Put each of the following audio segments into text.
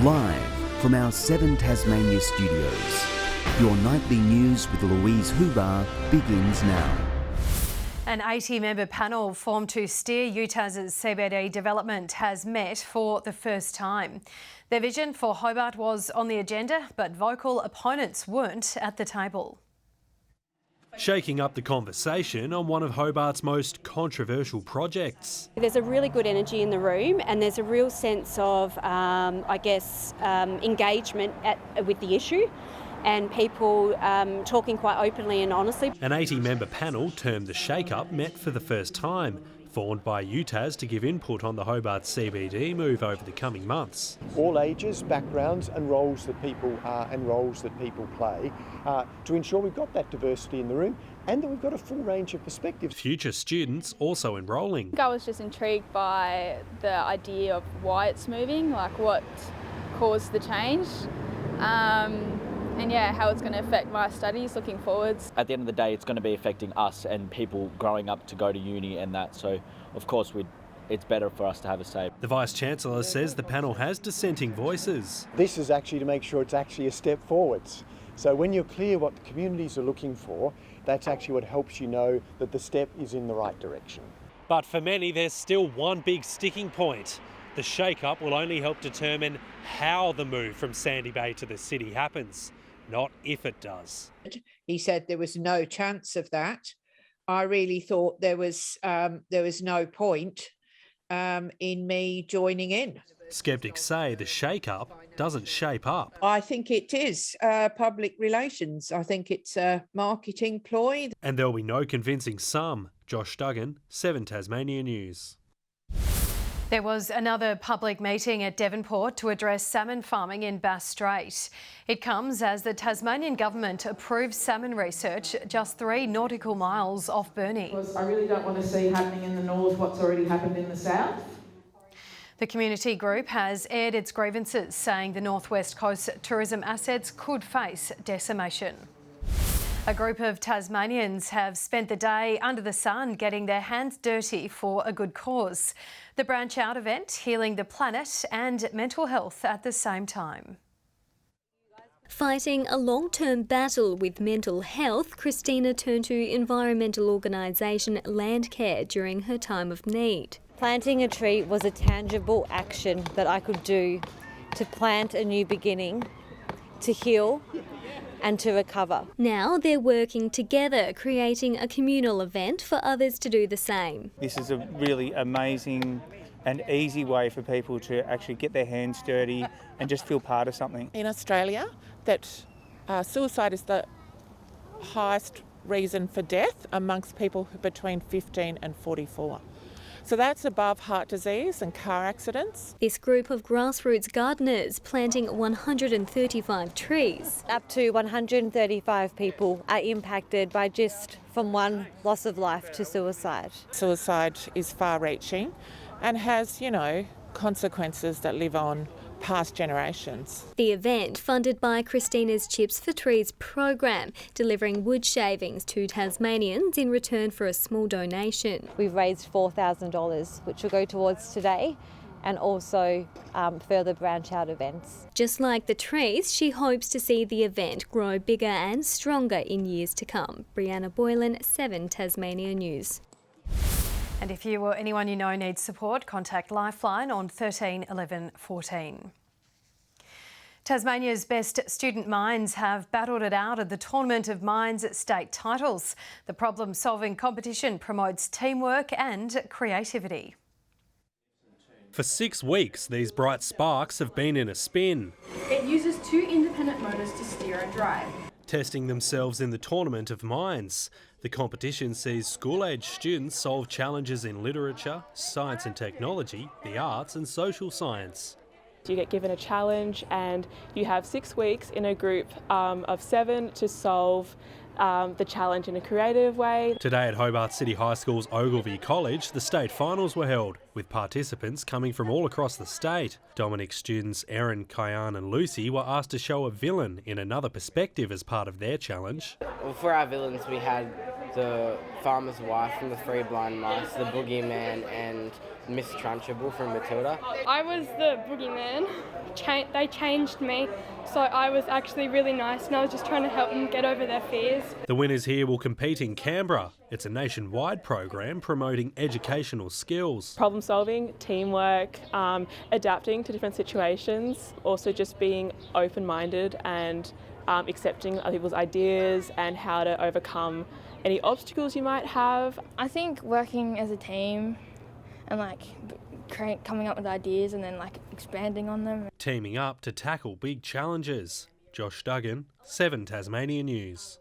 Live from our 7 Tasmania studios, your nightly news with Louise Huber begins now. An 80-member panel formed to steer Utah's CBD development has met for the first time. Their vision for Hobart was on the agenda, but vocal opponents weren't at the table. Shaking up the conversation on one of Hobart's most controversial projects. There's a really good energy in the room and there's a real sense of, engagement with the issue and people talking quite openly and honestly. An 80-member panel termed the Shake-Up met for the first time, formed by UTAS to give input on the Hobart CBD move over the coming months. All ages, backgrounds and roles that people play to ensure we've got that diversity in the room and that we've got a full range of perspectives. Future students also enrolling. I was just intrigued by the idea of why it's moving, like what caused the change. And how it's going to affect my studies looking forwards. At the end of the day, it's going to be affecting us and people growing up to go to uni and that. So, of course, it's better for us to have a say. The Vice-Chancellor says the panel has dissenting voices. This is actually to make sure it's actually a step forwards. So when you're clear what the communities are looking for, that's actually what helps you know that the step is in the right direction. But for many, there's still one big sticking point. The Shake-Up will only help determine how the move from Sandy Bay to the city happens, not if it does. He said there was no chance of that. I really thought there was no point in me joining in. Skeptics say the Shake-Up doesn't shape up. I think it is public relations. I think it's a marketing ploy. And there'll be no convincing some. Josh Duggan, 7 Tasmania News. There was another public meeting at Devonport to address salmon farming in Bass Strait. It comes as the Tasmanian government approves salmon research just 3 nautical miles off Burnie. I really don't want to see happening in the north what's already happened in the south. The community group has aired its grievances, saying the North West Coast tourism assets could face decimation. A group of Tasmanians have spent the day under the sun getting their hands dirty for a good cause. The Branch Out event, healing the planet and mental health at the same time. Fighting a long-term battle with mental health, Christina turned to environmental organisation Landcare during her time of need. Planting a tree was a tangible action that I could do to plant a new beginning, to heal and to recover. Now they're working together, creating a communal event for others to do the same. This is a really amazing and easy way for people to actually get their hands dirty and just feel part of something. In Australia, that suicide is the highest reason for death amongst people between 15 and 44. So that's above heart disease and car accidents. This group of grassroots gardeners planting 135 trees. Up to 135 people are impacted by just from one loss of life to suicide. Suicide is far-reaching and has, consequences that live on past generations. The event, funded by Christina's Chips for Trees program, delivering wood shavings to Tasmanians in return for a small donation. We've raised $4,000, which will go towards today and also further Branch Out events. Just like the trees, she hopes to see the event grow bigger and stronger in years to come. Brianna Boylan, 7 Tasmania News. And if you or anyone you know needs support, contact Lifeline on 13 11 14. Tasmania's best student minds have battled it out at the Tournament of Minds state titles. The problem-solving competition promotes teamwork and creativity. For 6 weeks, these bright sparks have been in a spin. It uses 2 independent motors to steer and drive. Testing themselves in the Tournament of Minds. The competition sees school-age students solve challenges in literature, science and technology, the arts and social science. You get given a challenge and you have 6 weeks in a group of 7 to solve the challenge in a creative way. Today at Hobart City High School's Ogilvie College, the state finals were held, with participants coming from all across the state. Dominic students Erin, Kyan and Lucy were asked to show a villain in another perspective as part of their challenge. Well, for our villains we had the farmer's wife from The Three Blind Mice, the boogeyman, and Miss Trunchbull from Matilda. I was the boogeyman. They changed me, so I was actually really nice and I was just trying to help them get over their fears. The winners here will compete in Canberra. It's a nationwide program promoting educational skills. Problem solving, teamwork, adapting to different situations, also just being open-minded and accepting other people's ideas and how to overcome any obstacles you might have. I think working as a team and coming up with ideas and then expanding on them. Teaming up to tackle big challenges. Josh Duggan, 7 Tasmania News.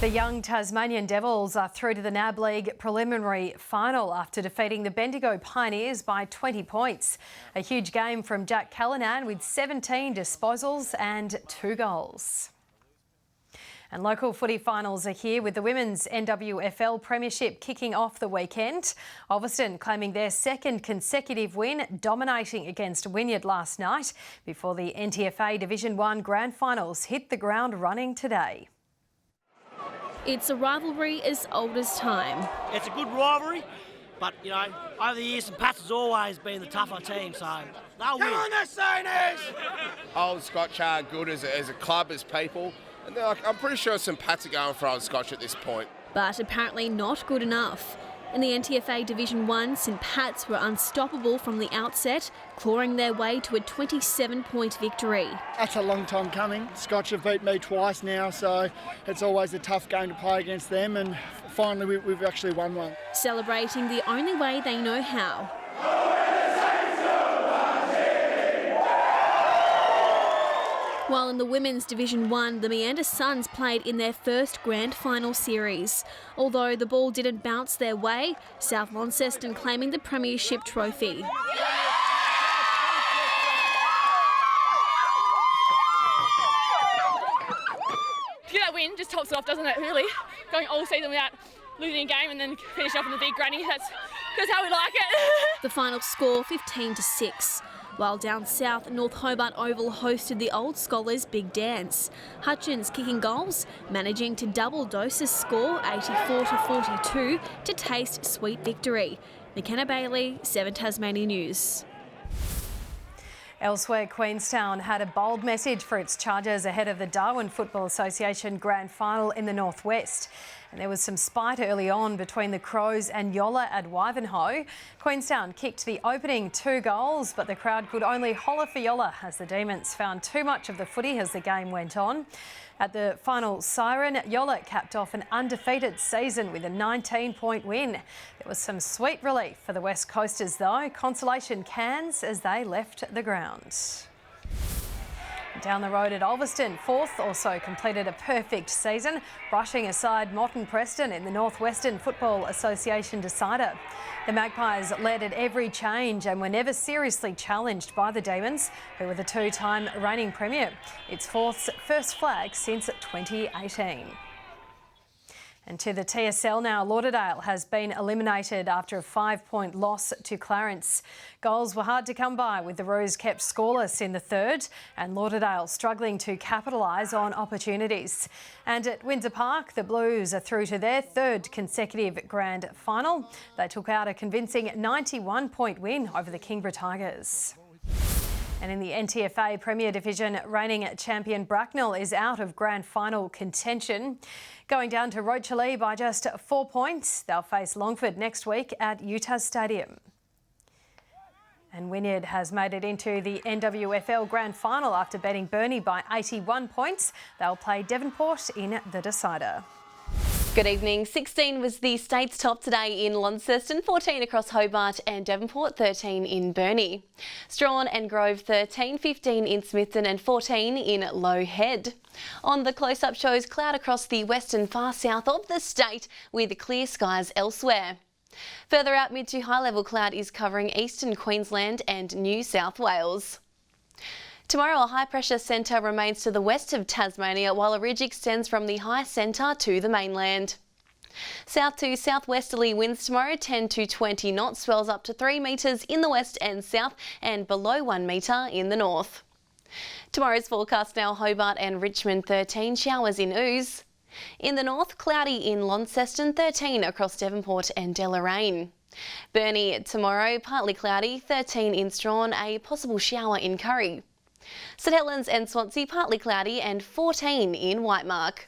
The young Tasmanian Devils are through to the NAB League preliminary final after defeating the Bendigo Pioneers by 20 points. A huge game from Jack Callanan with 17 disposals and 2 goals. And local footy finals are here with the Women's NWFL Premiership kicking off the weekend. Ulverston claiming their second consecutive win, dominating against Wynyard last night before the NTFA Division 1 Grand Finals hit the ground running today. It's a rivalry as old as time. It's a good rivalry, but, over the years, St Pat's has always been the tougher team, so they'll win. Come on, the Saints! Old Scotch are good as a club, as people. And I'm pretty sure St Pat's are going for Old Scotch at this point. But apparently not good enough. In the NTFA Division 1, St Pat's were unstoppable from the outset, clawing their way to a 27-point victory. That's a long time coming. Scotch have beat me twice now, so it's always a tough game to play against them, and finally we've actually won one. Celebrating the only way they know how. While in the Women's Division 1, the Meander Suns played in their first grand final series. Although the ball didn't bounce their way, South Launceston claiming the premiership trophy. To get that win just tops it off, doesn't it, really? Going all season without losing a game and then finish off in the big granny, that's how we like it. The final score 15-6. While down south, North Hobart Oval hosted the Old Scholars Big Dance. Hutchins kicking goals, managing to double Dosa's score 84-42 to taste sweet victory. McKenna Bailey, 7 Tasmania News. Elsewhere, Queenstown had a bold message for its charges ahead of the Darwin Football Association Grand Final in the Northwest. And there was some spite early on between the Crows and Yolla at Wivenhoe. Queenstown kicked the opening 2 goals, but the crowd could only holler for Yolla as the Demons found too much of the footy as the game went on. At the final siren, Yolla capped off an undefeated season with a 19-point win. There was some sweet relief for the West Coasters though. Consolation cans as they left the ground. Down the road at Ulverston, Forth also completed a perfect season, brushing aside Moreton Preston in the Northwestern Football Association decider. The Magpies led at every change and were never seriously challenged by the Demons, who were the 2-time reigning premier. It's Forth's first flag since 2018. And to the TSL now, Lauderdale has been eliminated after a 5-point loss to Clarence. Goals were hard to come by with the Roos kept scoreless in the third and Lauderdale struggling to capitalise on opportunities. And at Windsor Park, the Blues are through to their 3rd consecutive grand final. They took out a convincing 91-point win over the Kingborough Tigers. And in the NTFA Premier Division, reigning champion Bracknell is out of grand final contention. Going down to Rochalee by just 4 points, they'll face Longford next week at Utah Stadium. And Wynyard has made it into the NWFL Grand Final after beating Burnie by 81 points. They'll play Devonport in the decider. Good evening. 16 was the state's top today in Launceston, 14 across Hobart and Devonport, 13 in Burnie. Strahan and Grove 13, 15 in Smithton and 14 in Low Head. On the close-up shows, cloud across the west and far south of the state with clear skies elsewhere. Further out, mid to high level cloud is covering eastern Queensland and New South Wales. Tomorrow, a high-pressure centre remains to the west of Tasmania, while a ridge extends from the high centre to the mainland. South to southwesterly winds tomorrow, 10 to 20 knots, swells up to 3 metres in the west and south and below 1 metre in the north. Tomorrow's forecast now, Hobart and Richmond 13, showers in Ouse. In the north, cloudy in Launceston, 13 across Devonport and Deloraine. Burnie tomorrow, partly cloudy, 13 in Strawn, a possible shower in Curry. St Helens and Swansea, partly cloudy and 14 in Whitemark.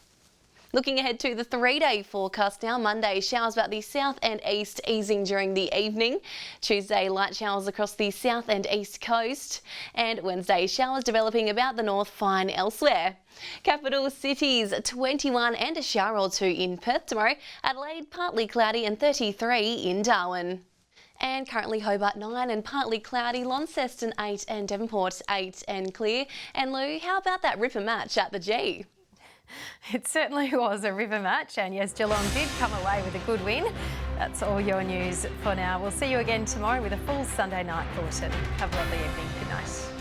Looking ahead to the 3-day forecast now. Monday, showers about the south and east, easing during the evening. Tuesday, light showers across the south and east coast. And Wednesday, showers developing about the north, fine elsewhere. Capital cities, 21 and a shower or two in Perth tomorrow. Adelaide, partly cloudy and 33 in Darwin. And currently Hobart 9 and partly cloudy, Launceston 8 and Devonport 8 and clear. And Lou, how about that ripper match at the G? It certainly was a river match, and yes, Geelong did come away with a good win. That's all your news for now. We'll see you again tomorrow with a full Sunday night bulletin. Have a lovely evening. Good night.